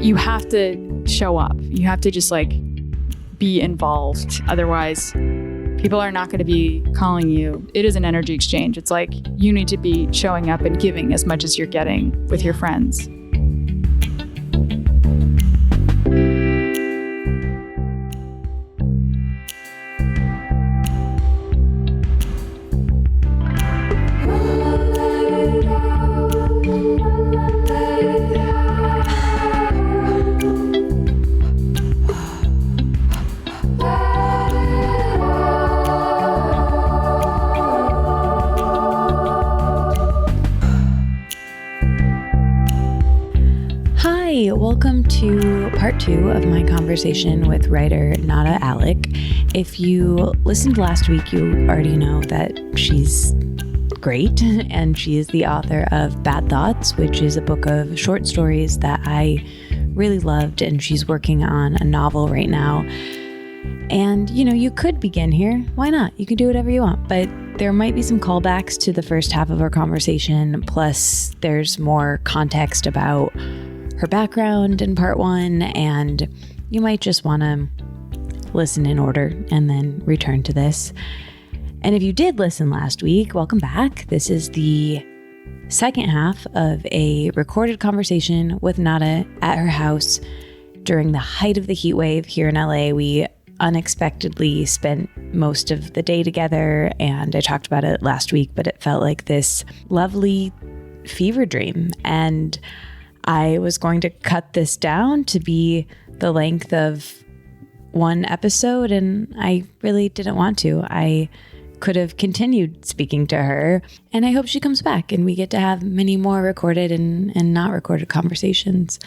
you have to show up. You have to just like be involved. Otherwise, people are not going to be calling you. It is an energy exchange. It's like you need to be showing up and giving as much as you're getting with your friends. Welcome to part 2 of my conversation with writer Nada Alic. If you listened last week, you already know that she's great, and she is the author of Bad Thoughts, which is a book of short stories that I really loved, and she's working on a novel right now. And, you know, you could begin here. Why not? You can do whatever you want, but there might be some callbacks to the first half of our conversation, plus there's more context about her background in part 1, and you might just want to listen in order and then return to this. And if you did listen last week, welcome back. This is the second half of a recorded conversation with Nada at her house during the height of the heat wave here in LA. We unexpectedly spent most of the day together, and I talked about it last week, but it felt like this lovely fever dream. And I was going to cut this down to be the length of one episode, and I really didn't want to. I could have continued speaking to her, and I hope she comes back and we get to have many more recorded and not recorded conversations.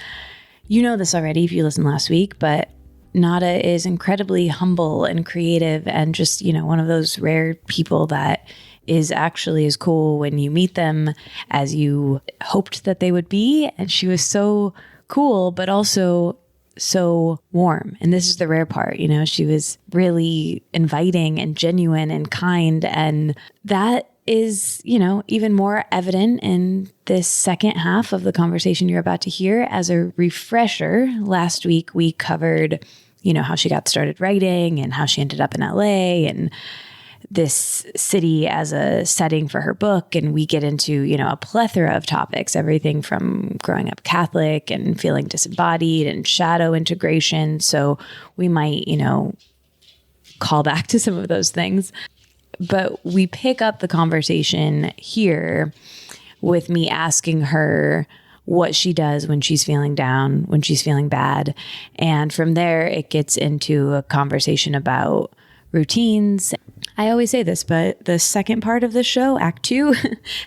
You know this already if you listened last week, but Nada is incredibly humble and creative and just, you know, one of those rare people that is actually as cool when you meet them as you hoped that they would be. And she was so cool, but also so warm. And this is the rare part, you know, she was really inviting and genuine and kind. And that is, you know, even more evident in this second half of the conversation you're about to hear. As a refresher, last week we covered, you know, how she got started writing and how she ended up in LA and this city as a setting for her book. And we get into, you know, a plethora of topics, everything from growing up Catholic and feeling disembodied and shadow integration. So we might, you know, call back to some of those things. But we pick up the conversation here with me asking her what she does when she's feeling down, when she's feeling bad. And from there, it gets into a conversation about routines. I always say this, but the second part of the show, Act 2,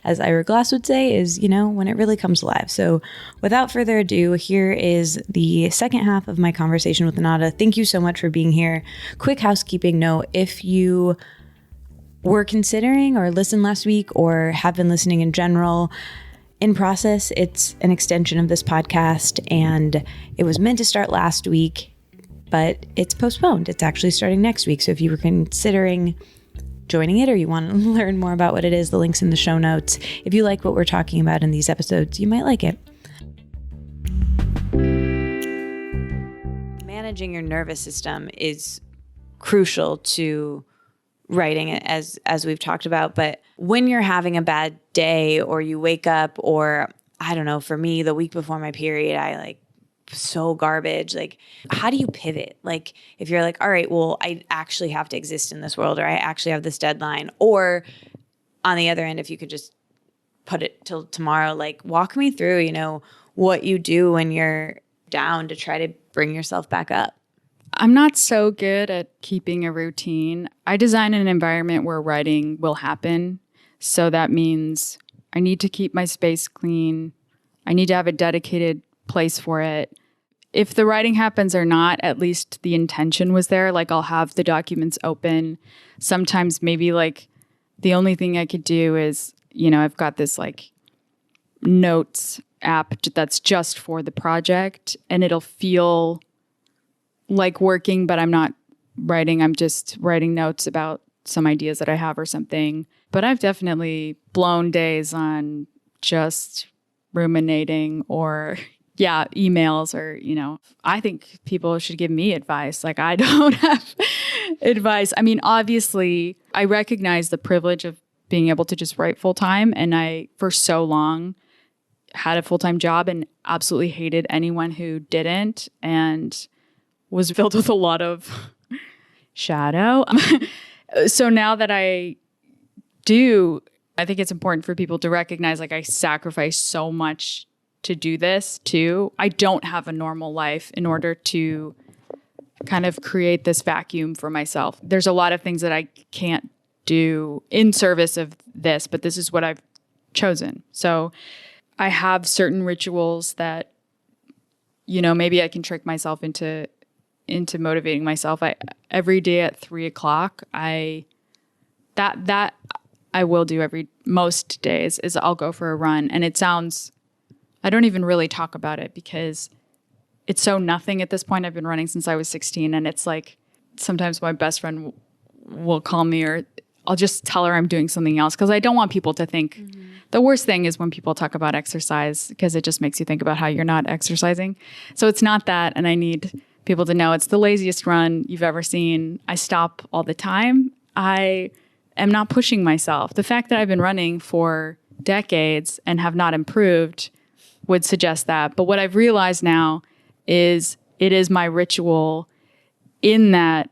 as Ira Glass would say, is, you know, when it really comes alive. So without further ado, here is the second half of my conversation with Nada. Thank you so much for being here. Quick housekeeping note, if you were considering or listened last week or have been listening in general, in process, it's an extension of this podcast, and it was meant to start last week, but it's postponed. It's actually starting next week. So if you were considering joining it or you want to learn more about what it is, the link's in the show notes. If you like what we're talking about in these episodes, you might like it. Managing your nervous system is crucial to writing, as we've talked about. But when you're having a bad day or you wake up, or I don't know, for me, the week before my period, I so garbage. Like, how do you pivot? Like, if you're like, all right, well, I actually have to exist in this world, or I actually have this deadline, or on the other end, if you could just put it till tomorrow, like, walk me through, you know, what you do when you're down to try to bring yourself back up. I'm not so good at keeping a routine. I design an environment where writing will happen. So that means I need to keep my space clean. I need to have a dedicated place for it. If the writing happens or not, at least the intention was there. Like, I'll have the documents open. Sometimes maybe like the only thing I could do is, you know, I've got this like notes app that's just for the project, and it'll feel like working, but I'm not writing. I'm just writing notes about some ideas that I have or something. But I've definitely blown days on just ruminating or yeah, emails or, I think people should give me advice. Like I don't have advice. I mean, obviously I recognize the privilege of being able to just write full time. And I, for so long, had a full-time job and absolutely hated anyone who didn't and was filled with a lot of shadow. So now that I do, I think it's important for people to recognize like I sacrifice so much to do this too. I don't have a normal life in order to kind of create this vacuum for myself. There's a lot of things that I can't do in service of this, but this is what I've chosen. So I have certain rituals that, maybe I can trick myself into motivating myself. Every day at 3:00, that I will do most days is I'll go for a run. And I don't even really talk about it because it's so nothing at this point. I've been running since I was 16. And it's like, sometimes my best friend will call me or I'll just tell her I'm doing something else because I don't want people to think. The worst thing is when people talk about exercise because it just makes you think about how you're not exercising. So it's not that. And I need people to know it's the laziest run you've ever seen. I stop all the time. I am not pushing myself. The fact that I've been running for decades and have not improved would suggest that. But what I've realized now is it is my ritual in that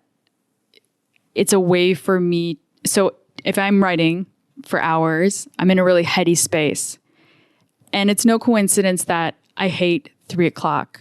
it's a way for me. So if I'm writing for hours, I'm in a really heady space. And it's no coincidence that I hate 3:00.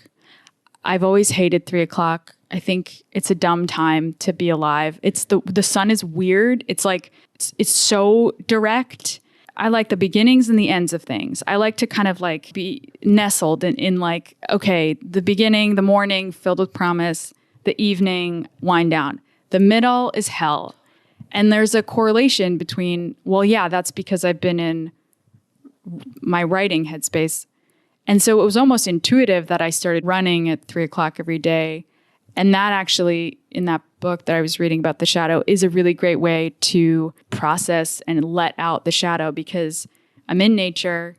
I've always hated 3:00. I think it's a dumb time to be alive. It's the sun is weird. It's like, it's so direct. I like the beginnings and the ends of things. I like to kind of like be nestled in like, okay, the beginning, the morning filled with promise, the evening wind down. The middle is hell. And there's a correlation between, well, yeah, that's because I've been in my writing headspace. And so it was almost intuitive that I started running at 3:00 every day. And that actually, in that book that I was reading about the shadow, is a really great way to process and let out the shadow because I'm in nature.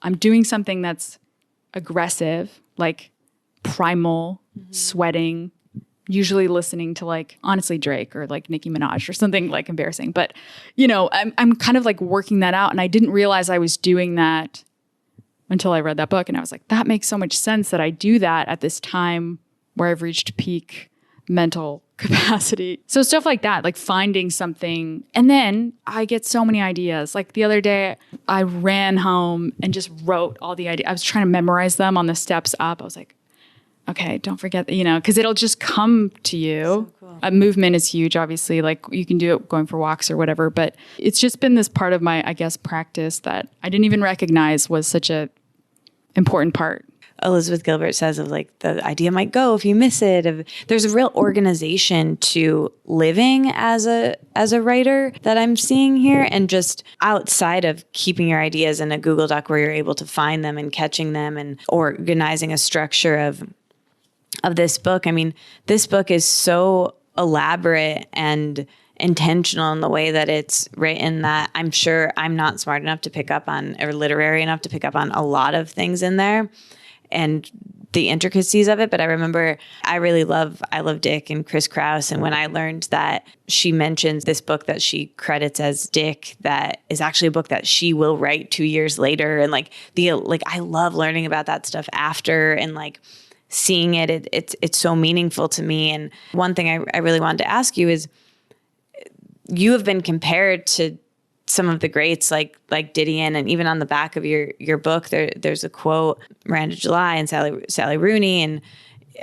I'm doing something that's aggressive, like primal, sweating, usually listening to like, honestly, Drake or like Nicki Minaj or something like embarrassing. But, I'm kind of like working that out. And I didn't realize I was doing that until I read that book. And I was like, that makes so much sense that I do that at this time where I've reached peak mental capacity. So stuff like that, like finding something. And then I get so many ideas. Like the other day, I ran home and just wrote all the ideas. I was trying to memorize them on the steps up. I was like, okay, don't forget, because it'll just come to you. So cool. Movement is huge, obviously. Like you can do it going for walks or whatever. But it's just been this part of my, I guess, practice that I didn't even recognize was such a important part. Elizabeth Gilbert says of like the idea might go if you miss it. There's a real organization to living as a writer that I'm seeing here, and just outside of keeping your ideas in a Google Doc where you're able to find them and catching them and organizing a structure of this book. I mean, this book is so elaborate and intentional in the way that it's written that I'm sure I'm not smart enough to pick up on or literary enough to pick up on a lot of things in there and the intricacies of it. But I remember I love Dick and Chris Kraus. And when I learned that she mentions this book that she credits as Dick, that is actually a book that she will write 2 years later. And I love learning about that stuff after and like seeing it's so meaningful to me. And one thing I really wanted to ask you is, you have been compared to some of the greats like Didion, and even on the back of your book, there's a quote, Miranda July and Sally Rooney. And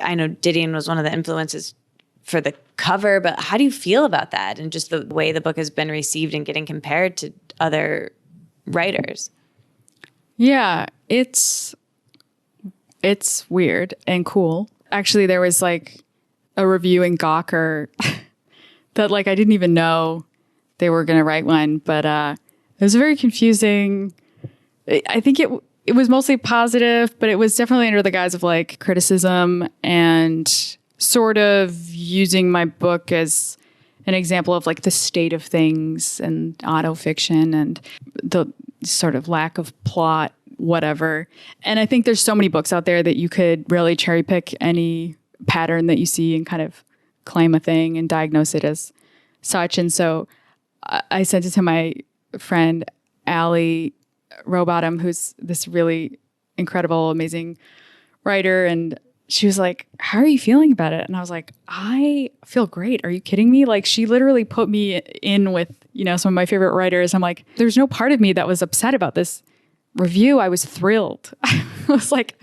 I know Didion was one of the influences for the cover, but how do you feel about that? And just the way the book has been received and getting compared to other writers? Yeah, it's weird and cool. Actually, there was like a review in Gawker that like I didn't even know they were going to write one, but it was very confusing. I think it was mostly positive, but it was definitely under the guise of like criticism and sort of using my book as an example of like the state of things and autofiction and the sort of lack of plot whatever. And I think there's so many books out there that you could really cherry pick any pattern that you see and kind of claim a thing and diagnose it as such. And so I sent it to my friend, Allie Rowbottom, who's this really incredible, amazing writer. And she was like, how are you feeling about it? And I was like, I feel great. Are you kidding me? Like, she literally put me in with, some of my favorite writers. I'm like, there's no part of me that was upset about this review. I was thrilled. I was like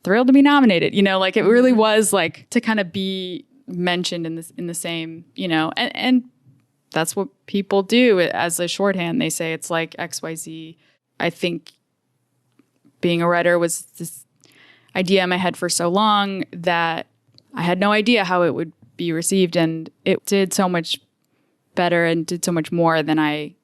thrilled to be nominated, like it really was like to kind of be mentioned in the same, and that's what people do as a shorthand. They say it's like XYZ. I think being a writer was this idea in my head for so long that I had no idea how it would be received, and it did so much better and did so much more than I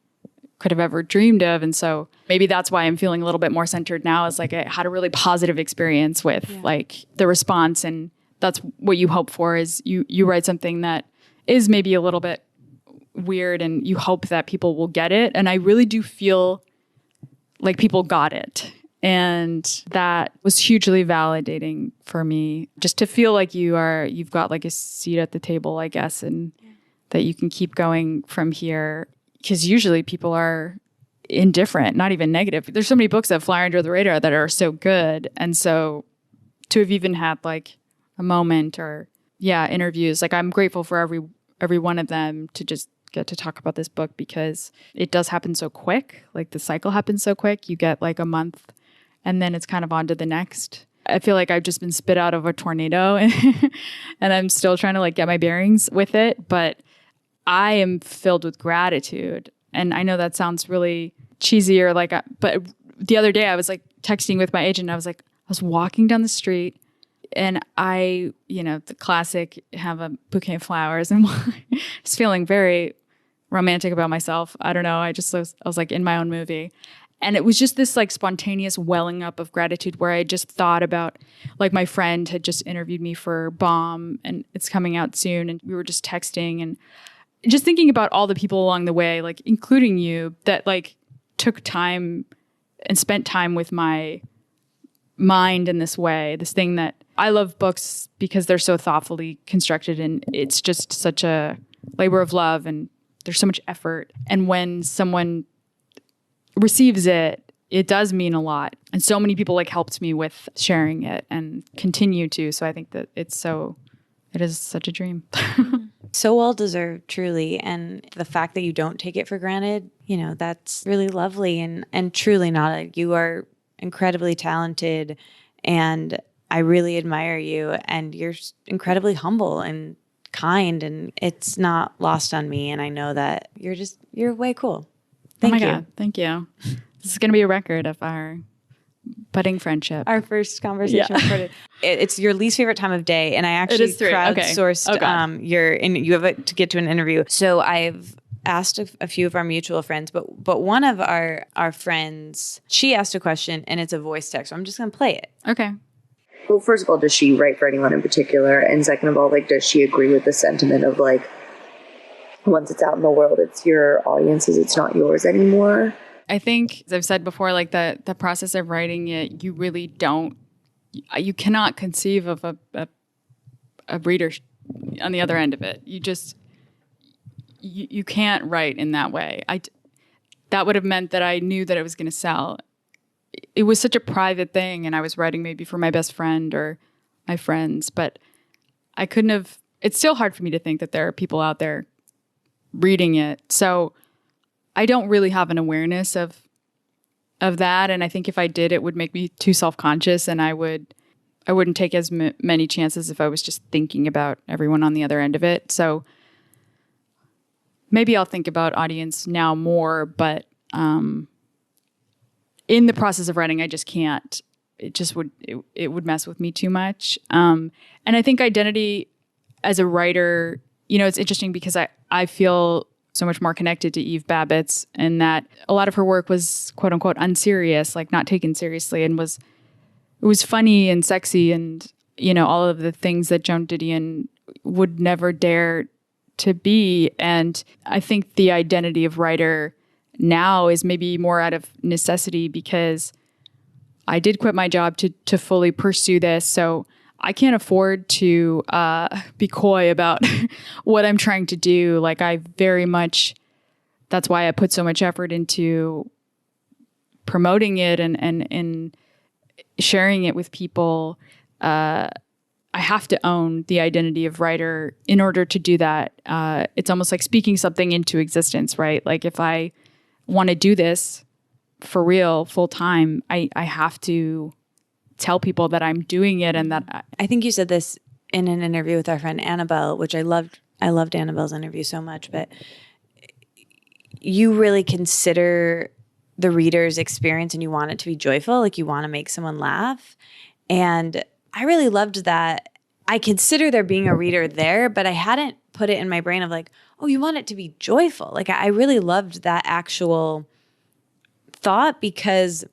could have ever dreamed of. And so maybe that's why I'm feeling a little bit more centered now, is like I had a really positive experience with like the response. And that's what you hope for, is you write something that is maybe a little bit weird and you hope that people will get it. And I really do feel like people got it. And that was hugely validating for me, just to feel like you've got like a seat at the table, I guess, and that you can keep going from here. Because usually people are indifferent, not even negative. There's so many books that fly under the radar that are so good. And so to have even had like a moment or interviews, like I'm grateful for every one of them to just get to talk about this book, because it does happen so quick. Like the cycle happens so quick. You get like a month and then it's kind of on to the next. I feel like I've just been spit out of a tornado and I'm still trying to like get my bearings with it. But I am filled with gratitude. And I know that sounds really cheesy or like, but the other day I was like texting with my agent. I was walking down the street and I, the classic, have a bouquet of flowers and just feeling very romantic about myself. I don't know. I was like in my own movie. And it was just this like spontaneous welling up of gratitude where I just thought about, like, my friend had just interviewed me for Bomb and it's coming out soon. And we were just texting and just thinking about all the people along the way, like including you, that like took time and spent time with my mind in this way, this thing that I love books because they're so thoughtfully constructed and it's just such a labor of love and there's so much effort. And when someone receives it, it does mean a lot. And so many people like helped me with sharing it and continue to. So I think that it is such a dream. So well deserved, truly. And the fact that you don't take it for granted, that's really lovely. And truly, Nada, you are incredibly talented and I really admire you. And you're incredibly humble and kind, and it's not lost on me. And I know that you're way cool. Thank you. God, thank you. This is going to be a record of our budding friendship. Our first conversation recorded. It's your least favorite time of day, and I actually crowdsourced you have to get to an interview. So I've asked a few of our mutual friends, but one of our friends, she asked a question, and it's a voice text. So I'm just going to play it. Okay. Well, first of all, does she write for anyone in particular? And second of all, like, does she agree with the sentiment of like, once it's out in the world, it's your audience's, it's not yours anymore? I think, as I've said before, like the process of writing it, you really you cannot conceive of a reader on the other end of it. You can't write in that way. That would have meant that I knew that it was going to sell. It was such a private thing, and I was writing maybe for my best friend or my friends, but I couldn't have. It's still hard for me to think that there are people out there reading it. So I don't really have an awareness of that. And I think if I did, it would make me too self-conscious, and I wouldn't take as many chances if I was just thinking about everyone on the other end of it. So maybe I'll think about audience now more, but in the process of writing, I just can't. It would mess with me too much. And I think identity as a writer, it's interesting because I feel so much more connected to Eve Babbitt's, and that a lot of her work was quote unquote unserious, like not taken seriously, and it was funny and sexy and, all of the things that Joan Didion would never dare to be. And I think the identity of writer now is maybe more out of necessity because I did quit my job to fully pursue this. So I can't afford to be coy about what I'm trying to do. Like I very much, that's why I put so much effort into promoting it and sharing it with people. I have to own the identity of writer in order to do that. It's almost like speaking something into existence, right? Like if I want to do this for real, full time, I have to tell people that I'm doing it and that I think you said this in an interview with our friend Annabelle, which I loved. I loved Annabelle's interview so much, but you really consider the reader's experience and you want it to be joyful, like you want to make someone laugh. And I really loved that. I consider there being a reader there, but I hadn't put it in my brain of like, oh, you want it to be joyful. Like I really loved that actual thought, because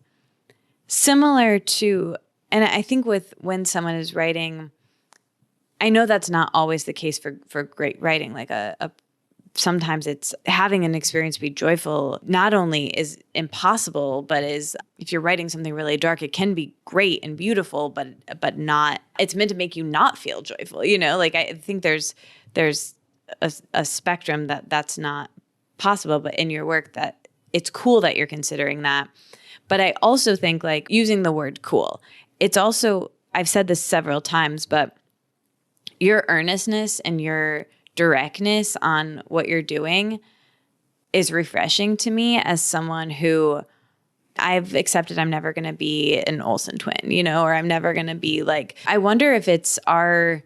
similar to, and I think with when someone is writing, I know that's not always the case for great writing. Like sometimes it's having an experience be joyful not only is impossible, but is, if you're writing something really dark, it can be great and beautiful, but not, it's meant to make you not feel joyful, you know? Like I think there's a spectrum that's not possible, but in your work that it's cool that you're considering that. But I also think, like, using the word cool, it's also, I've said this several times, but your earnestness and your directness on what you're doing is refreshing to me as someone who I've accepted I'm never going to be an Olsen twin, you know, or I'm never going to be like, I wonder if it's our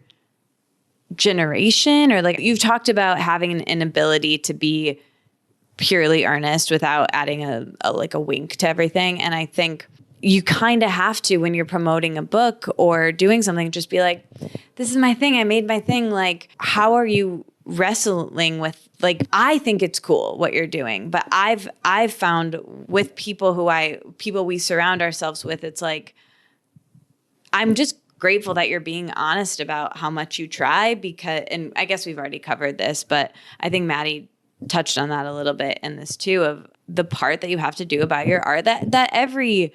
generation, or like you've talked about having an ability to be purely earnest without adding a wink to everything. And I think you kind of have to, when you're promoting a book or doing something, just be like, this is my thing. I made my thing. Like, how are you wrestling with, like, I think it's cool what you're doing, but I've found with people we surround ourselves with, it's like, I'm just grateful that you're being honest about how much you try, because, and I guess we've already covered this, but I think Maddie touched on that a little bit in this too, of the part that you have to do about your art that every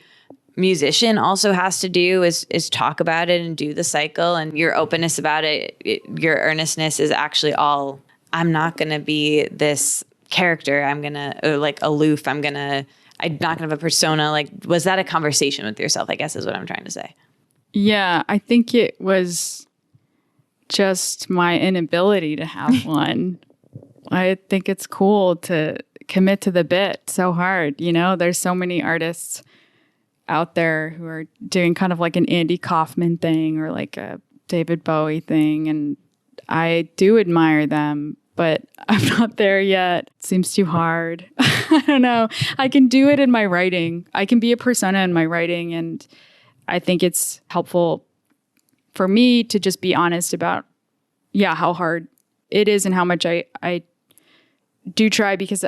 musician also has to do is talk about it and do the cycle, and your openness about it, your earnestness is actually all, I'm not going to be this character. I'm going to, like, aloof. I'm not going to have a persona. Like, was that a conversation with yourself, I guess is what I'm trying to say. Yeah, I think it was just my inability to have one. I think it's cool to commit to the bit so hard. You know, there's so many artists out there who are doing kind of like an Andy Kaufman thing or like a David Bowie thing. And I do admire them, but I'm not there yet. It seems too hard. I don't know. I can do it in my writing. I can be a persona in my writing. And I think it's helpful for me to just be honest about, how hard it is and how much I do try, because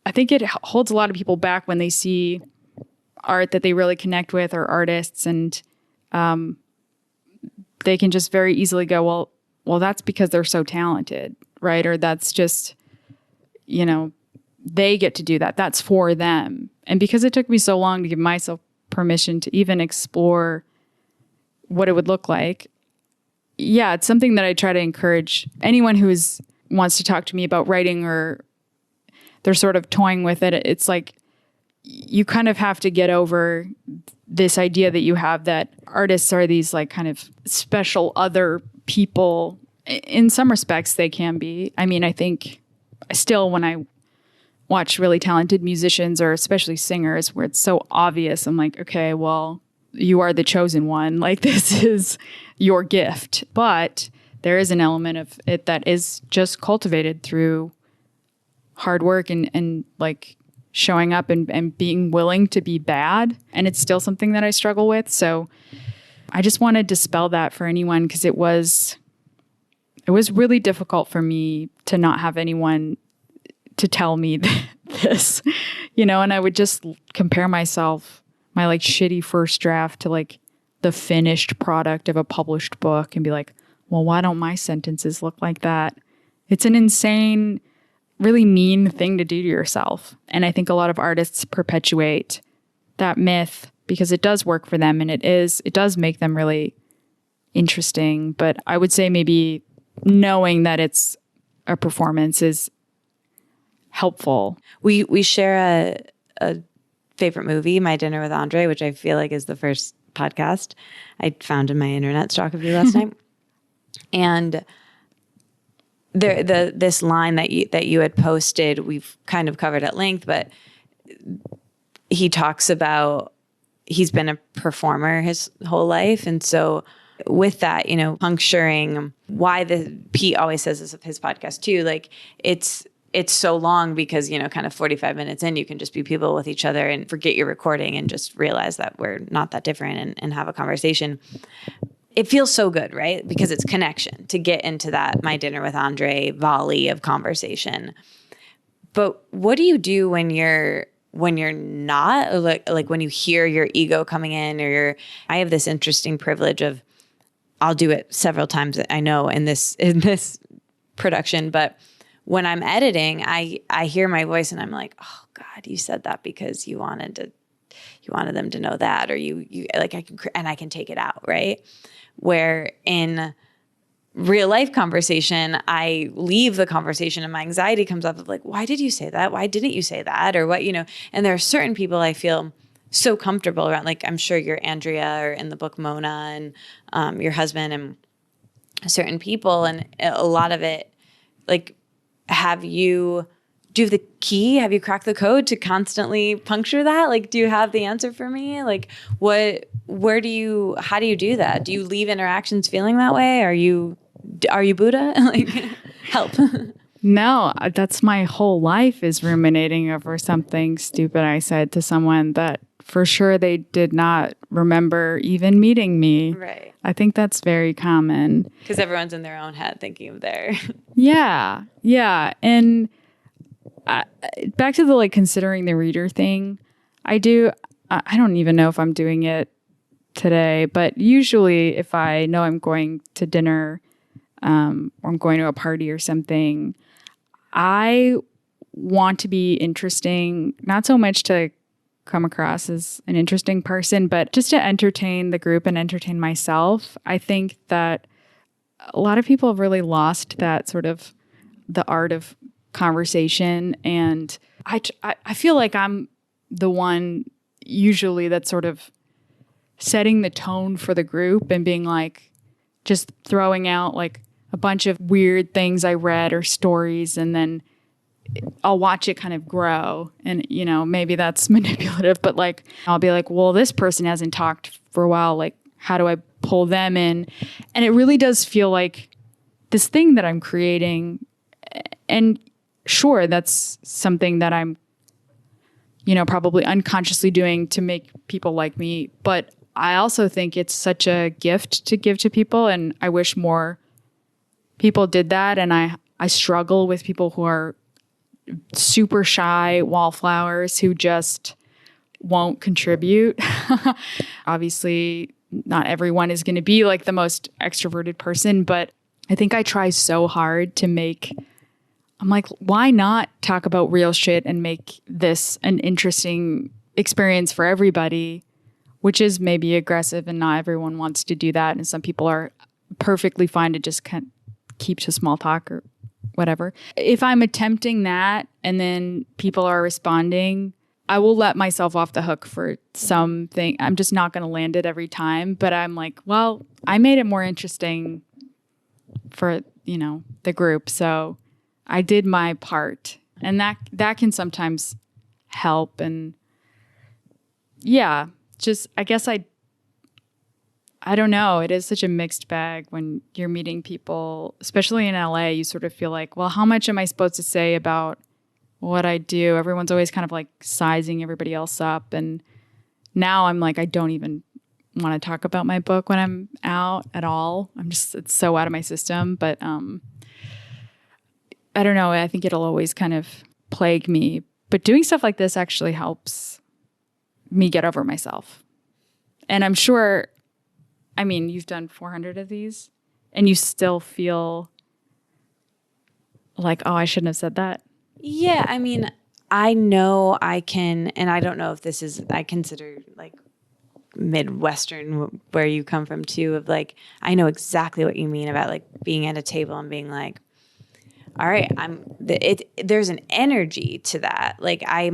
I think it holds a lot of people back when they see art that they really connect with, or artists, and they can just very easily go, well, that's because they're so talented, right? Or that's just, they get to do that. That's for them. And because it took me so long to give myself permission to even explore what it would look like, it's something that I try to encourage anyone who wants to talk to me about writing, or they're sort of toying with it. It's like, you kind of have to get over this idea that you have that artists are these like kind of special other people. In some respects, they can be. I mean, I think still when I watch really talented musicians, or especially singers, where it's so obvious, I'm like, okay, well, you are the chosen one. Like, this is your gift. But there is an element of it that is just cultivated through hard work and like showing up and being willing to be bad. And it's still something that I struggle with. So I just want to dispel that for anyone, because it was really difficult for me to not have anyone to tell me this, and I would just compare myself, my like shitty first draft, to like the finished product of a published book, and be like, well, why don't my sentences look like that? It's an insane, really mean thing to do to yourself. And I think a lot of artists perpetuate that myth because it does work for them and it does make them really interesting. But I would say maybe knowing that it's a performance is helpful. We share a favorite movie, My Dinner with Andre, which I feel like is the first podcast I found in my internet stalk of you last night. And this line that you had posted, we've kind of covered at length, but he talks about he's been a performer his whole life. And so with that, you know, puncturing why Pete always says this of his podcast too, like it's so long because, you know, kind of 45 minutes in, you can just be people with each other and forget you're recording and just realize that we're not that different and have a conversation. It feels so good, right? Because it's connection to get into that My Dinner with Andre volley of conversation. But what do you do when you're not, like when you hear your ego coming in, or I have this interesting privilege of, I'll do it several times, I know, in this production, but when I'm editing, I hear my voice and I'm like, oh God, you said that because you wanted them to know that, or you like, I can take it out, right? Where in real life conversation, I leave the conversation and my anxiety comes up of like, why did you say that? Why didn't you say that? Or what, you know, and there are certain people I feel so comfortable around, like I'm sure you're Andrea, or in the book Mona, and your husband, and certain people. And a lot of it, like, do you have the key? Have you cracked the code to constantly puncture that? Like, do you have the answer for me? Like, how do you do that? Do you leave interactions feeling that way? Are you Buddha? Like, help. No, that's my whole life, is ruminating over something stupid I said to someone that for sure they did not remember even meeting me. Right. I think that's very common. Because everyone's in their own head thinking of their... Yeah. And back to the like considering the reader thing, I don't even know if I'm doing it today, but usually if I know I'm going to dinner or I'm going to a party or something, I want to be interesting, not so much to come across as an interesting person, but just to entertain the group and entertain myself. I think that a lot of people have really lost that sort of the art of conversation. And I feel like I'm the one usually that's sort of setting the tone for the group and being like, just throwing out like a bunch of weird things I read or stories, and then I'll watch it kind of grow. And, you know, maybe that's manipulative, but like, I'll be like, well, this person hasn't talked for a while. Like, how do I pull them in? And it really does feel like this thing that I'm creating. And sure, that's something that I'm, you know, probably unconsciously doing to make people like me. But I also think it's such a gift to give to people. And I wish more people did that. And I struggle with people who are super shy wallflowers who just won't contribute. Obviously, not everyone is going to be like the most extroverted person, but I think I try so hard to I'm like, why not talk about real shit and make this an interesting experience for everybody, which is maybe aggressive and not everyone wants to do that. And some people are perfectly fine to just keep to small talk or whatever. If I'm attempting that and then people are responding, I will let myself off the hook for something. I'm just not going to land it every time. But I'm like, well, I made it more interesting for, you know, the group. So I did my part. And that can sometimes help. And yeah, just, I guess I don't know. It is such a mixed bag when you're meeting people, especially in LA. You sort of feel like, well, how much am I supposed to say about what I do? Everyone's always kind of like sizing everybody else up. And now I'm like, I don't even want to talk about my book when I'm out at all. It's so out of my system. But I don't know. I think it'll always kind of plague me. But doing stuff like this actually helps me get over myself. And I'm sure, I mean, you've done 400 of these and you still feel like, oh, I shouldn't have said that. Yeah. I mean, I know I can, and I don't know if this is, I consider like Midwestern where you come from too, of like, I know exactly what you mean about like being at a table and being like, all right, there's an energy to that. Like I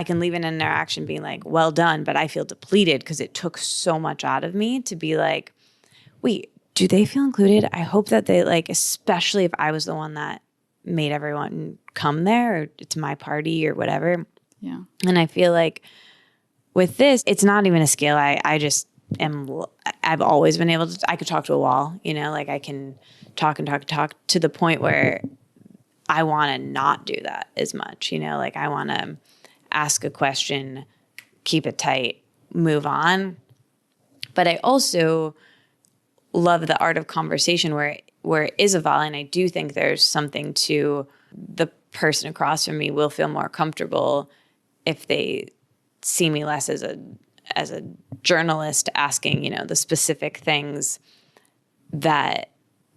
can leave an interaction being like, well done, but I feel depleted because it took so much out of me to be like, wait, do they feel included? I hope that they like, especially if I was the one that made everyone come there, or it's my party or whatever. Yeah. And I feel like with this, it's not even a skill. I've always been able to, I could talk to a wall, you know, like I can talk to the point where I want to not do that as much, you know, like I want to ask a question, keep it tight, move on. But I also love the art of conversation where it is a volley. And I do think there's something to the person across from me will feel more comfortable if they see me less as a journalist asking, you know, the specific things that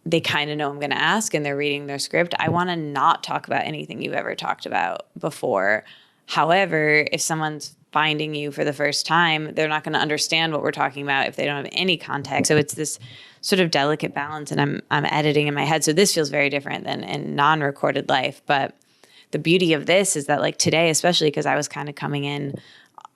they kind of know I'm going to ask and they're reading their script. I want to not talk about anything you've ever talked about before. However, if someone's finding you for the first time, they're not going to understand what we're talking about if they don't have any context. So it's this sort of delicate balance, and I'm editing in my head. So this feels very different than in non-recorded life. But the beauty of this is that like today, especially because I was kind of coming in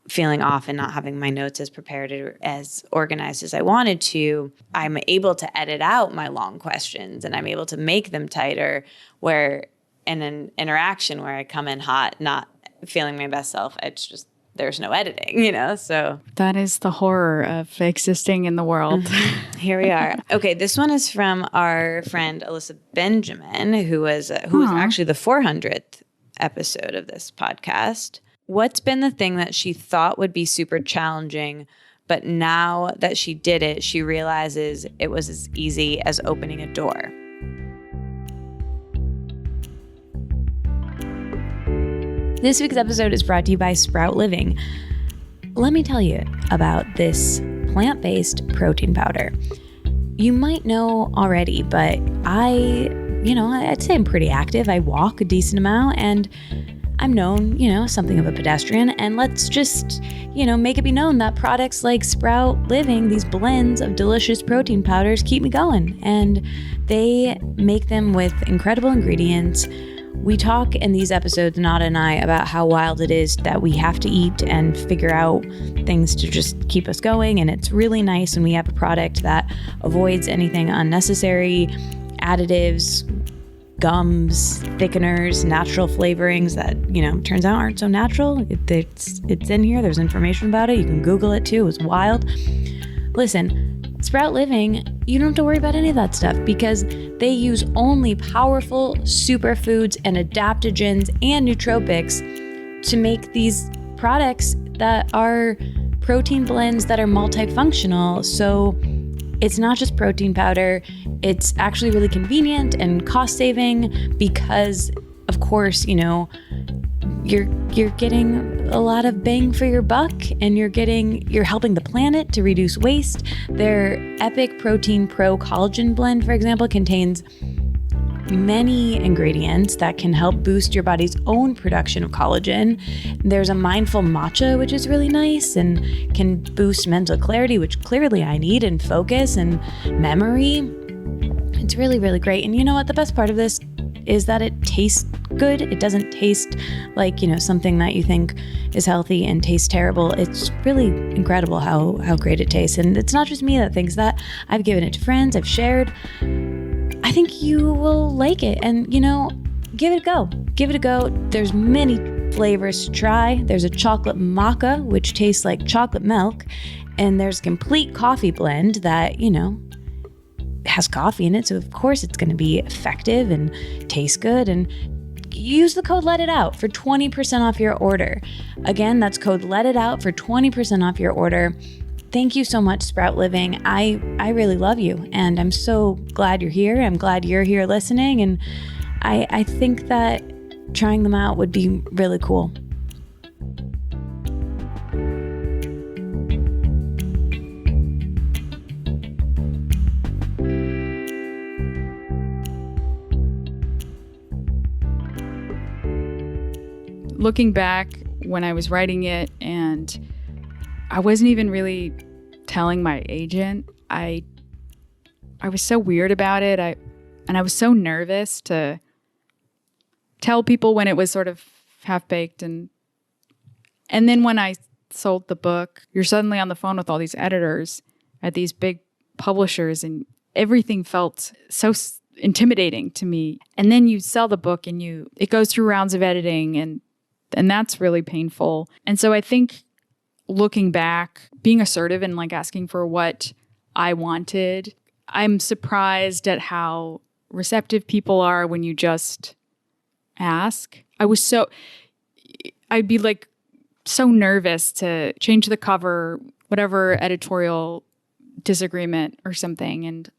feeling off and not having my notes as prepared or as organized as I wanted to, I'm able to edit out my long questions and I'm able to make them tighter, where in an interaction where I come in hot, not feeling my best self, it's just, there's no editing, you know? So that is the horror of existing in the world. Here we are. Okay, this one is from our friend Alyssa Benjamin, who was actually the 400th episode of this podcast. What's been the thing that she thought would be super challenging, but now that she did it, she realizes it was as easy as opening a door? This week's episode is brought to you by Sprout Living. Let me tell you about this plant-based protein powder. You might know already, but I'd say I'm pretty active. I walk a decent amount and I'm known, something of a pedestrian. And let's just, make it be known that products like Sprout Living, these blends of delicious protein powders, keep me going. And they make them with incredible ingredients. We talk in these episodes, Nada and I, about how wild it is that we have to eat and figure out things to just keep us going. And it's really nice when we have a product that avoids anything unnecessary, additives, gums, thickeners, natural flavorings that, turns out aren't so natural. It's in here. There's information about it. You can Google it too. It was wild. Listen, Sprout Living, you don't have to worry about any of that stuff because they use only powerful superfoods and adaptogens and nootropics to make these products that are protein blends that are multifunctional. So it's not just protein powder. It's actually really convenient and cost saving because, of course, you're getting a lot of bang for your buck and you're helping the planet to reduce waste. Their Epic Protein Pro Collagen Blend, for example, contains many ingredients that can help boost your body's own production of collagen. There's a mindful matcha, which is really nice and can boost mental clarity, which clearly I need, and focus and memory. It's really, really great. And you know what? The best part of this is that it tastes good. It doesn't taste like, something that you think is healthy and tastes terrible. It's really incredible how great it tastes. And it's not just me that thinks that. I've given it to friends. I've shared. I think you will like it. And, give it a go. Give it a go. There's many flavors to try. There's a chocolate maca, which tastes like chocolate milk. And there's a complete coffee blend that, has coffee in it. So, of course, it's going to be effective and taste good. And use the code Let It Out for 20% off your order. Again, that's code Let It Out for 20% off your order. Thank you so much, Sprout Living. I really love you, and I'm so glad you're here. I'm glad you're here listening, and I think that trying them out would be really cool. Looking back when I was writing it, and I wasn't even really telling my agent. I was so weird about it. I was so nervous to tell people when it was sort of half-baked. And then when I sold the book, you're suddenly on the phone with all these editors at these big publishers, and everything felt so intimidating to me. And then you sell the book and it goes through rounds of editing, and that's really painful. And so I think looking back, being assertive and like asking for what I wanted, I'm surprised at how receptive people are when you just ask. I'd be like so nervous to change the cover, whatever editorial disagreement or something. And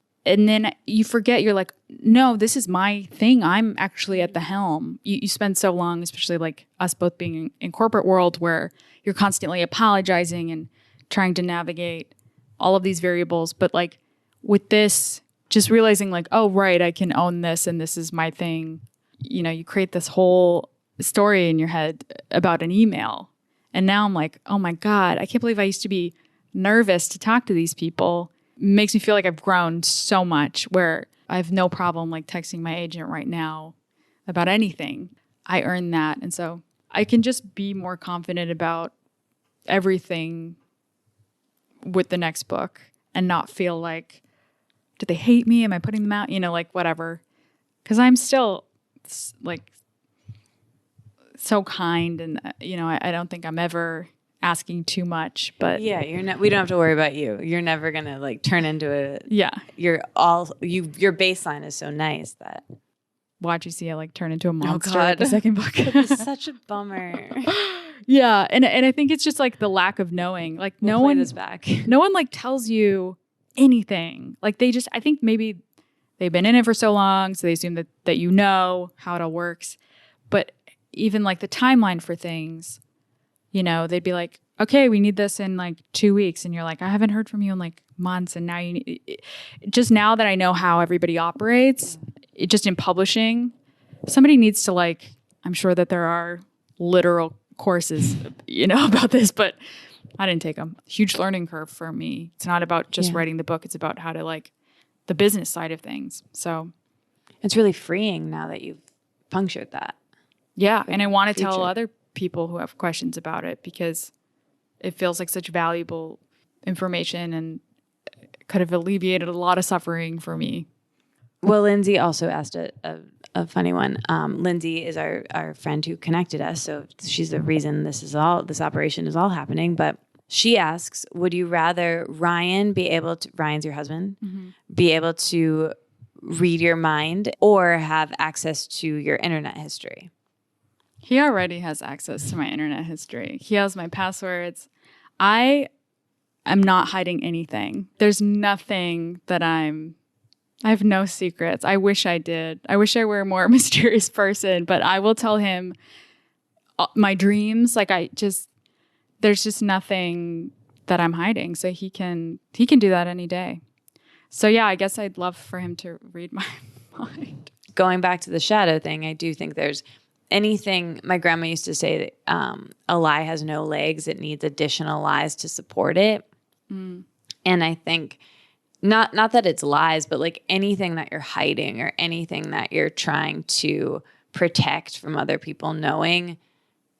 then you forget, you're like, no, this is my thing. I'm actually at the helm. You spend so long, especially like us both being in corporate world, where you're constantly apologizing and trying to navigate all of these variables. But like with this, just realizing like, oh, right, I can own this and this is my thing. You know, you create this whole story in your head about an email. And now I'm like, oh my God, I can't believe I used to be nervous to talk to these people. It makes me feel like I've grown so much, where I have no problem like texting my agent right now about anything. I earned that. And so I can just be more confident about everything with the next book and not feel like, do they hate me? Am I putting them out? You know, like whatever. Because I'm still like so kind, and you know, I don't think I'm ever asking too much. But yeah, we don't have to worry about you. You're never gonna like turn into a yeah. Your baseline is so nice that watch you see it like turn into a monster. Oh God. The second book. It's such a bummer. Yeah, and I think it's just like the lack of knowing. Like no one like tells you anything. Like I think maybe they've been in it for so long, so they assume that you know how it all works. But even like the timeline for things, you know, they'd be like, okay, we need this in like 2 weeks. And you're like, I haven't heard from you in like months. And now just now that I know how everybody operates, just in publishing, somebody needs to like, I'm sure that there are literal courses, you know, about this, but I didn't take them. Huge learning curve for me. It's not about just writing the book. It's about how to like the business side of things. So it's really freeing now that you've punctured that. Yeah. And I want to tell other people who have questions about it, because it feels like such valuable information and could have alleviated a lot of suffering for me. Well, Lindsay also asked a funny one. Lindsay is our friend who connected us. So she's the reason this operation is all happening. But she asks, would you rather Ryan's your husband, be able to read your mind or have access to your internet history? He already has access to my internet history. He has my passwords. I am not hiding anything. There's nothing that I have no secrets. I wish I did. I wish I were a more mysterious person, but I will tell him my dreams. Like there's just nothing that I'm hiding. So he can do that any day. So yeah, I guess I'd love for him to read my mind. Going back to the shadow thing, I do think there's anything, my grandma used to say that a lie has no legs. It needs additional lies to support it. And I think not that it's lies, but like anything that you're hiding or anything that you're trying to protect from other people knowing,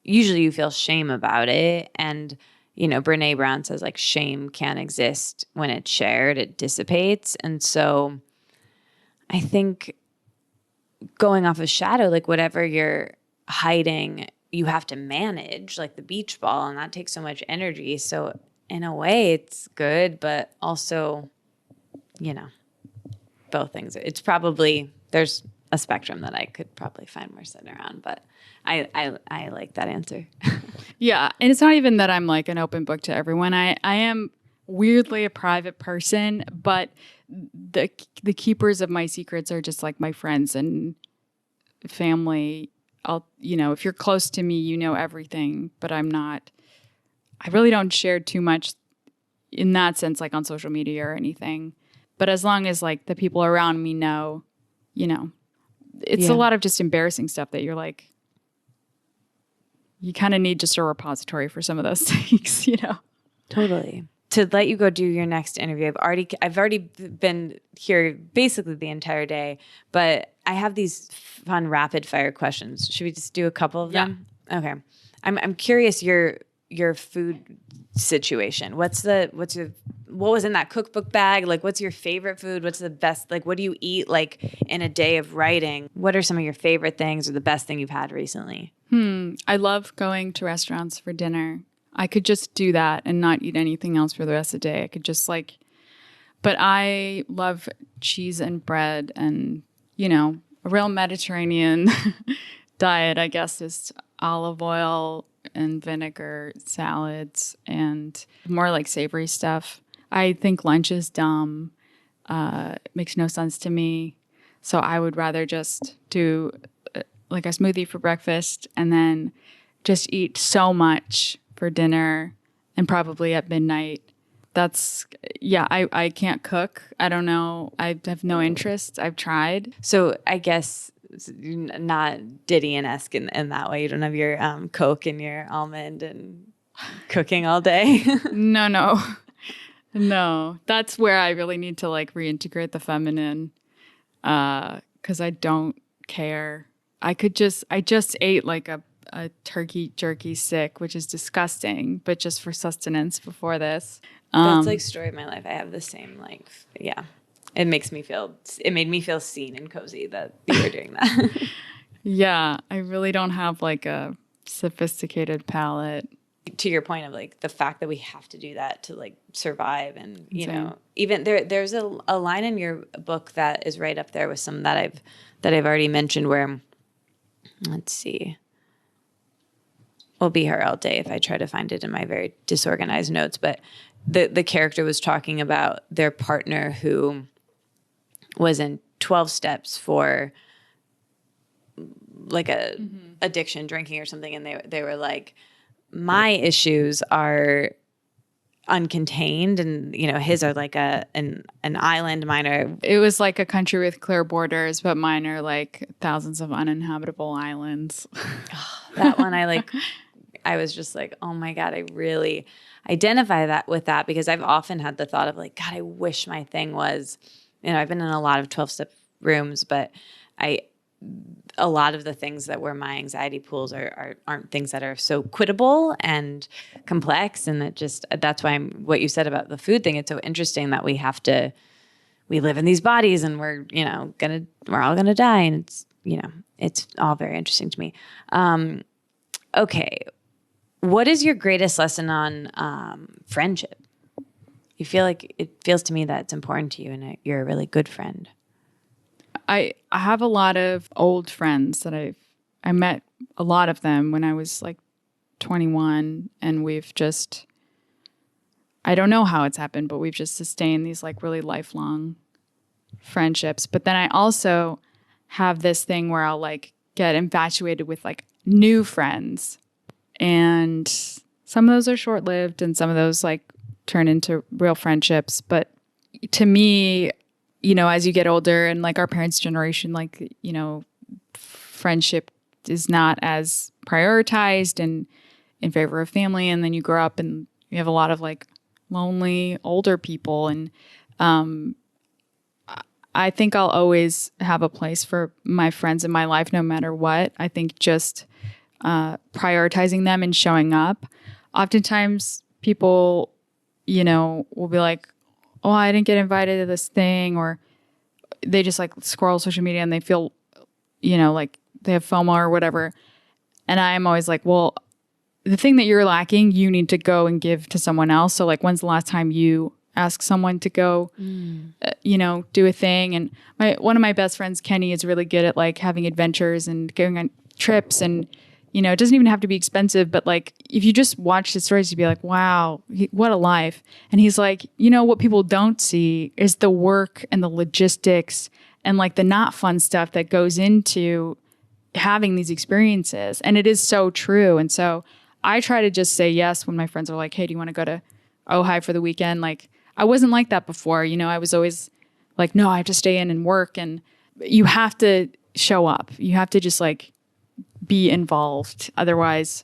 usually you feel shame about it. And, you know, Brene Brown says like shame can't exist when it's shared, it dissipates. And so I think going off of shadow, like whatever you're hiding, you have to manage, like the beach ball, and that takes so much energy. So in a way it's good, but also, you know, both things. It's probably, there's a spectrum that I could probably find more sitting around, but I like that answer. Yeah. And it's not even that I'm like an open book to everyone. I am weirdly a private person, but the keepers of my secrets are just like my friends and family. If you're close to me, you know everything, but I really don't share too much in that sense, like on social media or anything. But as long as like the people around me know, you know, it's a lot of just embarrassing stuff that you're like, you kind of need just a repository for some of those things, you know? Totally. To let you go do your next interview, I've already been here basically the entire day, but I have these fun rapid fire questions. Should we just do a couple of them? Okay. I'm curious your food situation. What was in that cookbook bag? Like, what's your favorite food? What's the best? Like, what do you eat like in a day of writing? What are some of your favorite things or the best thing you've had recently? I love going to restaurants for dinner. I could just do that and not eat anything else for the rest of the day. I could just but I love cheese and bread and, a real Mediterranean diet, I guess, is olive oil and vinegar salads and more like savory stuff. I think lunch is dumb. It makes no sense to me. So I would rather just do like a smoothie for breakfast and then just eat so much for dinner and probably at midnight. I can't cook. I don't know. I have no interest. I've tried. So I guess not Didion-esque in that way. You don't have your Coke and your almond and cooking all day. No. That's where I really need to like reintegrate the feminine because I don't care. I just ate like a turkey jerky stick, which is disgusting, but just for sustenance before this. That's like story of my life. I have the same It made me feel seen and cozy that you were doing that. Yeah, I really don't have like a sophisticated palate. To your point of like the fact that we have to do that to like survive, and even there's a line in your book that is right up there with some that I've already mentioned where, let's see, we'll be here all day if I try to find it in my very disorganized notes, but the character was talking about their partner who was in 12 steps for like a addiction, drinking or something, and they were like, my issues are uncontained, and his are like an island. Mine are. It was like a country with clear borders, but mine are like thousands of uninhabitable islands. That one I was just like, oh my God, I really identify with that because I've often had the thought of like, God, I wish my thing was, I've been in a lot of 12-step rooms, but a lot of the things that were my anxiety pools aren't things that are so quittable and complex. And that's why what you said about the food thing, it's so interesting that we live in these bodies and we're all going to die. And it's all very interesting to me. Okay. What is your greatest lesson on friendship? You feel like it feels to me that it's important to you and you're a really good friend. I have a lot of old friends that I met a lot of them when I was like 21, and I don't know how it's happened, but we've just sustained these like really lifelong friendships. But then I also have this thing where I'll like get infatuated with like new friends, and some of those are short-lived and some of those like turn into real friendships. But to me, as you get older and like our parents' generation, like, friendship is not as prioritized and in favor of family. And then you grow up and you have a lot of like lonely older people. And I think I'll always have a place for my friends in my life, no matter what. I think just prioritizing them and showing up. Oftentimes people, will be like, oh, I didn't get invited to this thing, or they just like scroll social media and they feel, like they have FOMO or whatever. And I'm always like, well, the thing that you're lacking, you need to go and give to someone else. So like, when's the last time you ask someone to go, do a thing? And one of my best friends, Kenny, is really good at like having adventures and going on trips, and it doesn't even have to be expensive, but like if you just watch his stories, you'd be like, wow, what a life. And he's like, what people don't see is the work and the logistics and like the not fun stuff that goes into having these experiences. And it is so true. And so I try to just say yes when my friends are like, hey, do you want to go to Ojai for the weekend? Like, I wasn't like that before. I was always like, no, I have to stay in and work. And you have to show up. You have to just like be involved. Otherwise,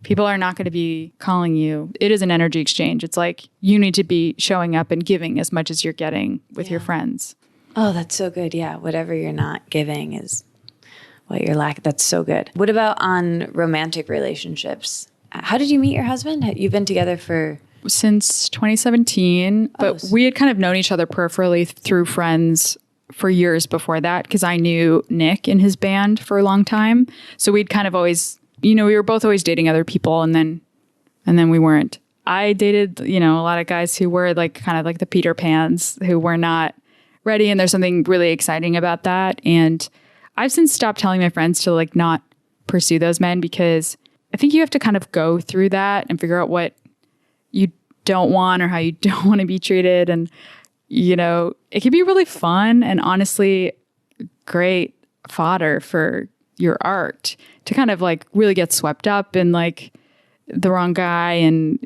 People are not going to be calling you. It is an energy exchange. It's like you need to be showing up and giving as much as you're getting with your friends. Oh, that's so good. Yeah. Whatever you're not giving is what you're lacking. That's so good. What about on romantic relationships? How did you meet your husband? You've been together for... Since 2017, but we had kind of known each other peripherally through friends for years before that because I knew Nick in his band for a long time. So we'd kind of always, we were both always dating other people and then we weren't. I dated, a lot of guys who were like kind of like the Peter Pans who were not ready, and there's something really exciting about that. And I've since stopped telling my friends to like not pursue those men because I think you have to kind of go through that and figure out what you don't want or how you don't want to be treated. And, it can be really fun and honestly great fodder for your art to kind of like really get swept up in like the wrong guy and,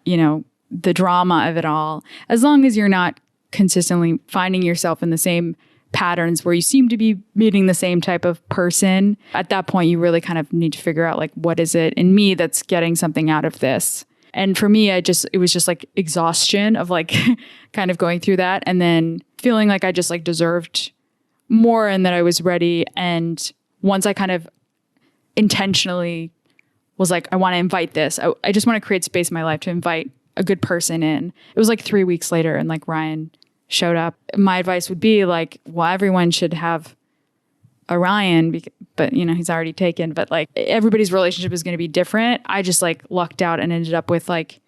the drama of it all. As long as you're not consistently finding yourself in the same patterns where you seem to be meeting the same type of person, at that point, you really kind of need to figure out like, what is it in me that's getting something out of this? And for me, it was just like exhaustion of like kind of going through that and then feeling like I just like deserved more and that I was ready. And once I kind of intentionally was like, I want to invite this. I just want to create space in my life to invite a good person in. It was like 3 weeks later and like Ryan showed up. My advice would be like, well, everyone should have a Ryan, but he's already taken, but like everybody's relationship is going to be different. I just like lucked out and ended up with like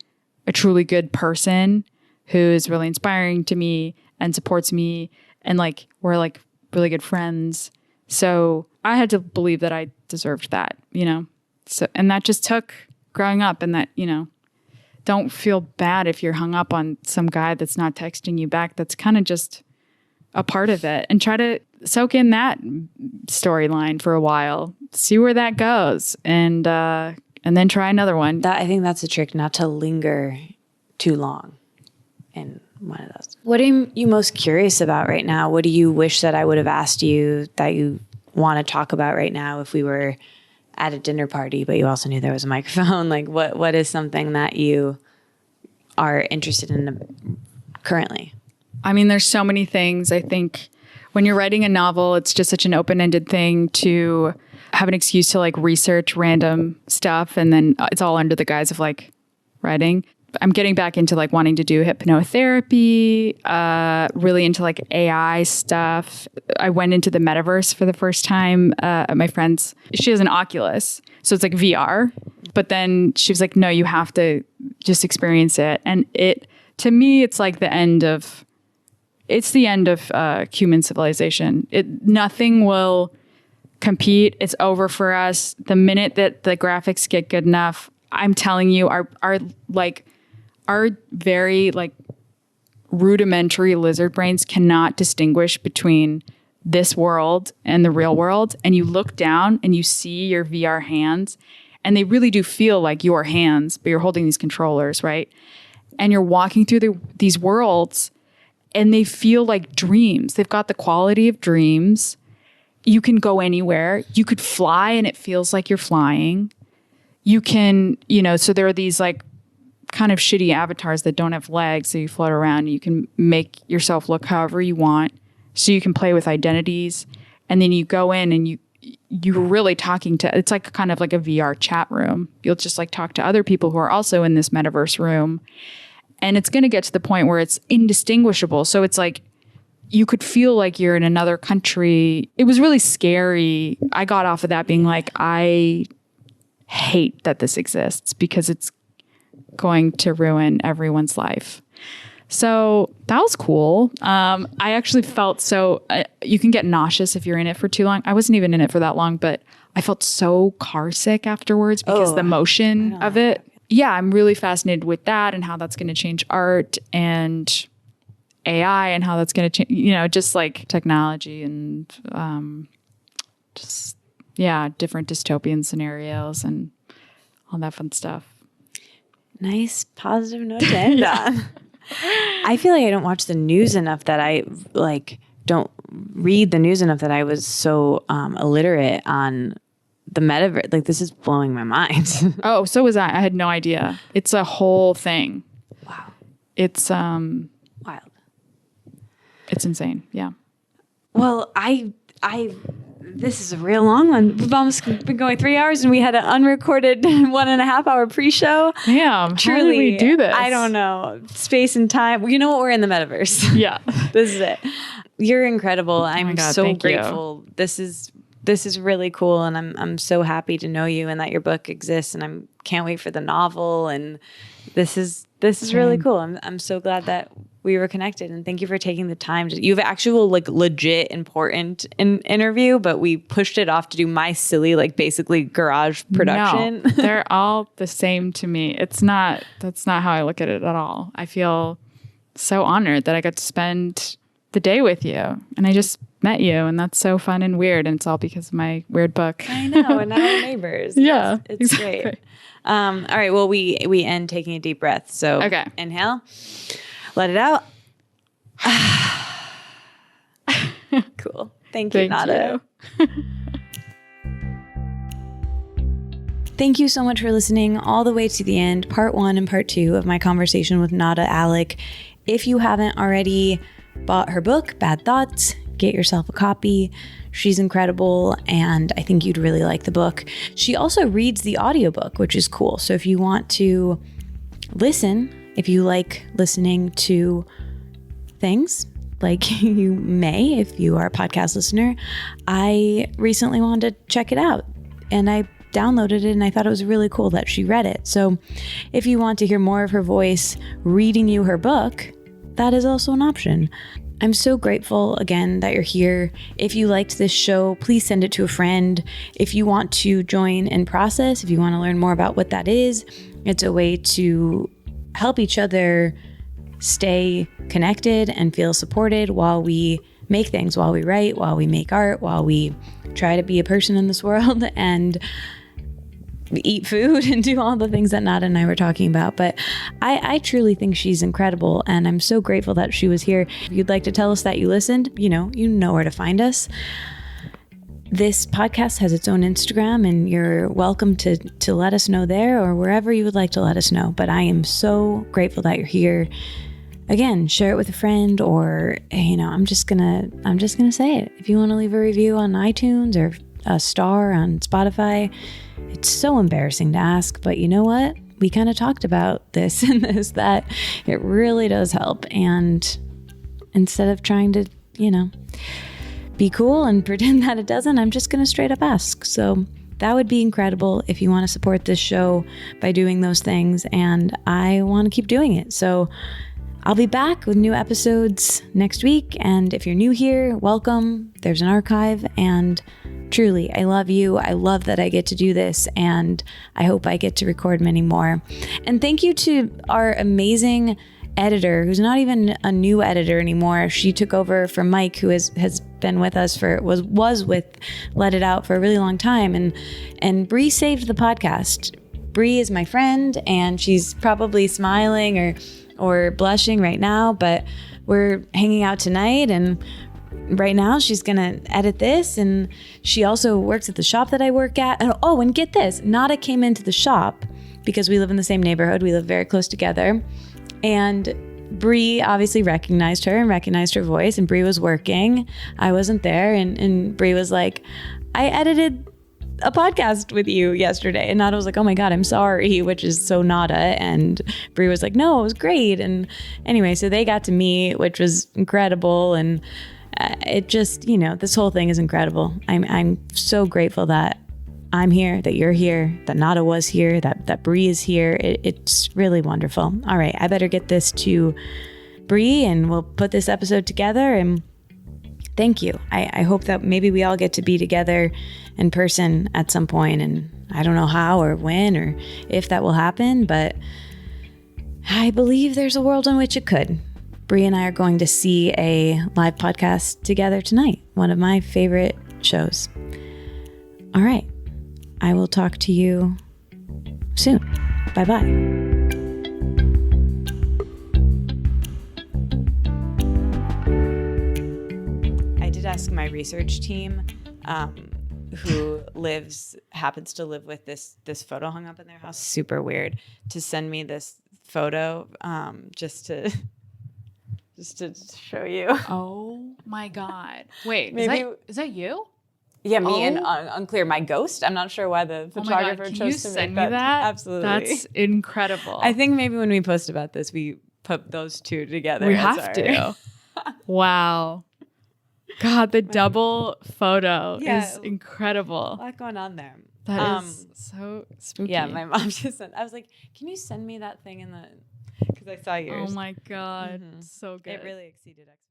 a truly good person who is really inspiring to me and supports me. And like, we're like really good friends. So I had to believe that I deserved that, So, and that just took growing up and that, don't feel bad if you're hung up on some guy that's not texting you back. That's kind of just a part of it, and try to soak in that storyline for a while, see where that goes, and then try another one. I think that's a trick, not to linger too long in one of those. What are you most curious about right now? What do you wish that I would have asked you that you want to talk about right now if we were at a dinner party, but you also knew there was a microphone? Like what is something that you are interested in currently? I mean, there's so many things. I think when you're writing a novel, it's just such an open-ended thing to have an excuse to like research random stuff. And then it's all under the guise of like writing. I'm getting back into like wanting to do hypnotherapy, really into like AI stuff. I went into the metaverse for the first time. My friend's, she has an Oculus, so it's like VR. But then she was like, no, you have to just experience it. And to me, it's like the end of human civilization. Nothing will compete. It's over for us. The minute that the graphics get good enough, I'm telling you, our very like rudimentary lizard brains cannot distinguish between this world and the real world. And you look down and you see your VR hands, and they really do feel like your hands, but you're holding these controllers, right? And you're walking through these worlds, and they feel like dreams. They've got the quality of dreams. You can go anywhere. You could fly, and it feels like you're flying. You can, so there are these like kind of shitty avatars that don't have legs, so you float around. You can make yourself look however you want, so you can play with identities. And then you go in and you're really talking to, it's like kind of like a VR chat room. You'll just like talk to other people who are also in this metaverse room. And it's going to get to the point where it's indistinguishable. So it's like you could feel like you're in another country. It was really scary. I got off of that being like, I hate that this exists because it's going to ruin everyone's life. So that was cool. I actually felt you can get nauseous if you're in it for too long. I wasn't even in it for that long, but I felt so car sick afterwards because the motion of it. Yeah, I'm really fascinated with that and how that's going to change art and AI and how that's going to change, just like technology and different dystopian scenarios and all that fun stuff. Nice positive note to end on. I feel like I don't watch the news enough, that I don't read the news enough, that I was so illiterate on the metaverse. Like, this is blowing my mind. Oh, so was I. I had no idea. It's a whole thing. Wow. It's Wild. It's insane. Yeah. Well, this is a real long one. We've almost been going 3 hours, and we had an unrecorded 1.5 hour pre-show. Damn. Truly, how did we do this? I don't know. Space and time. You know what? We're in the metaverse. Yeah. This is it. You're incredible. I'm God, so thank you. grateful. This is really cool, and I'm so happy to know you and that your book exists, and I can't wait for the novel. And this is really cool. I'm so glad that we were connected, and thank you for taking the time to. You have actual like legit important interview, but we pushed it off to do my silly like basically garage production. No, they're all the same to me. That's not how I look at it at all. I feel so honored that I got to spend the day with you, and I just met you, and that's so fun and weird, and it's all because of my weird book. I know, and now we're neighbors. Yeah, it's exactly. great. All right, well, we end taking a deep breath. So okay, inhale, let it out. Cool. Thank you, Nada. Thank you so much for listening all the way to the end, part 1 and part 2 of my conversation with Nada Alic. If you haven't already bought her book, Bad Thoughts, get yourself a copy. She's incredible, and I think you'd really like the book. She also reads the audiobook, which is cool. So if you want to listen, if you like listening to things, like you may if you are a podcast listener, I recently wanted to check it out, and I downloaded it, and I thought it was really cool that she read it. So if you want to hear more of her voice reading you her book, that is also an option. I'm so grateful again that you're here. If you liked this show, please send it to a friend. If you want to join in process, if you want to learn more about what that is, it's a way to help each other stay connected and feel supported while we make things, while we write, while we make art, while we try to be a person in this world and eat food and do all the things that Nada and I were talking about. But I truly think she's incredible, and I'm so grateful that she was here. If you'd like to tell us that you listened, you know where to find us. This podcast has its own Instagram, and you're welcome to let us know there or wherever you would like to let us know. But I am so grateful that you're here. Again, share it with a friend, or I'm just gonna say it. If you want to leave a review on iTunes or a star on Spotify, it's so embarrassing to ask, but you know what? We kind of talked about this and this, that it really does help. And instead of trying to, be cool and pretend that it doesn't, I'm just going to straight up ask. So that would be incredible if you want to support this show by doing those things. And I want to keep doing it. So I'll be back with new episodes next week. And if you're new here, welcome. There's an archive. And truly, I love you. I love that I get to do this. And I hope I get to record many more. And thank you to our amazing editor, who's not even a new editor anymore. She took over from Mike, who has been with us was with Let It Out for a really long time. And Bree saved the podcast. Bree is my friend, and she's probably smiling or blushing right now, but we're hanging out tonight, and right now she's gonna edit this. And she also works at the shop that I work at. And get this, Nada came into the shop because we live in the same neighborhood. We live very close together. And Bree obviously recognized her and recognized her voice, and Bree was working. I wasn't there, and Bree was like, I edited a podcast with you yesterday. And Nada was like, oh my God, I'm sorry, which is so Nada. And Bree was like, no, it was great. And anyway, so they got to meet, which was incredible. And it just, this whole thing is incredible. I'm so grateful that I'm here, that you're here, that Nada was here, that Bree is here. It's really wonderful. All right, I better get this to Bree, and we'll put this episode together. And thank you. I hope that maybe we all get to be together in person at some point, and I don't know how or when or if that will happen, but I believe there's a world in which it could. Bree and I are going to see a live podcast together tonight, one of my favorite shows. All right. I will talk to you soon. Bye-bye. I did ask my research team who happens to live with this photo hung up in their house. Super weird, to send me this photo just to show you. Oh my God. Wait, Maybe is that you? Yeah, me and unclear. My ghost. I'm not sure why the photographer Can chose you to send make me that? Absolutely, That's incredible. I think maybe when we post about this, we put those two together. We have to. Wow. God, the double photo is incredible. A lot going on there. That is so spooky. Yeah, my mom just sent. I was like, "Can you send me that thing in the?" Because I saw yours. Oh my God, so good. It really exceeded expectations.